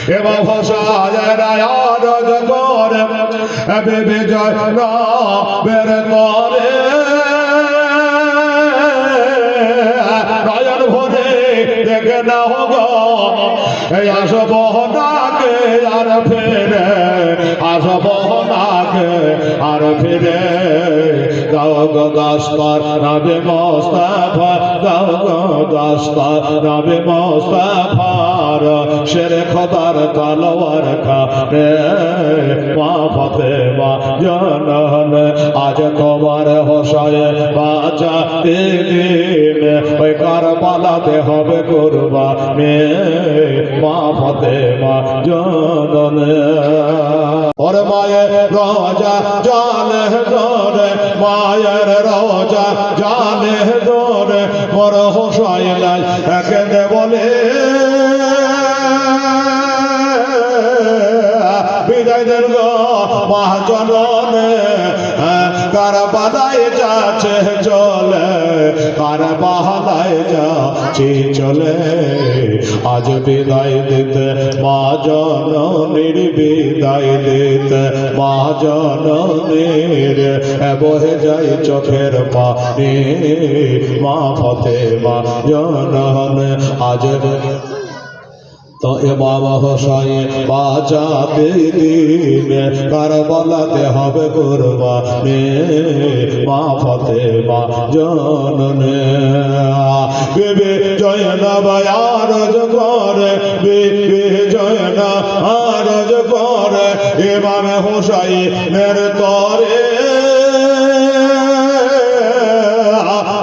এবার হোসাইন আরজ করে বিজয় না বের করে নয়ন ভরে দেখে না হোগো আসব নাকে আর ফিরে আসব নাকে আর ফিরে দাও গো দাস্তার নবী মুস্তাফা দাও গো দাস্তার নবী মুস্তাফার শেরে খোদার তলোয়ার খানে মা ফাতেমা জানান আজ তোমার হোসাইন বাঁচা দিন ওই কারবালাতে হবে কুরবানি মা ফাতেমা জানান ওর মায়ের রোজা জানে ধরে মায়ের রোজা জানে ধরে মোর হোসাইন কেঁদে বলে বিদায় দেন গো মা জননে কারবালায় যাচ্ছে চলে কারবালায় যাচ্ছে চলে আজ বিদায় দিতে মা জননীর বিদায় দিতে মা জননীর বহে যায় চোখের পানি মা ফাতেমা জনন আজ তো ইমাম হোসাইন বাঁচাতে দিন কারবালাতে হবে কুরবানি মা ফাতেমা জাননে বিবি জয়নব আরজ করে বিবি জয়নব আরজ করে ইমাম হোসাইনের তরে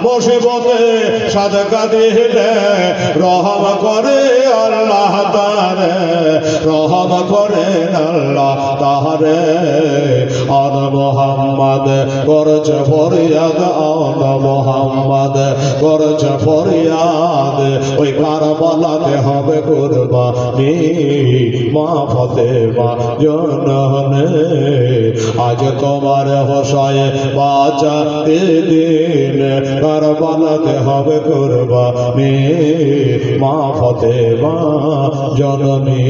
মুসিবতে সাদকা দিলে রহম করে আল্লাহ তারে রহম করে আল্লাহ তারে আন মুহাম্মদ করছে ফরিয়াদ আন মুহাম্মদ করছে ফরিয়াদ ওই কারবালাতে হবে কুরবানি মা ফাতেমা জাননে আজ তোমার হোসাইন বাঁচাতে দিন কারবালাতে হবে কুরবানি মা ফাতেমা জননী।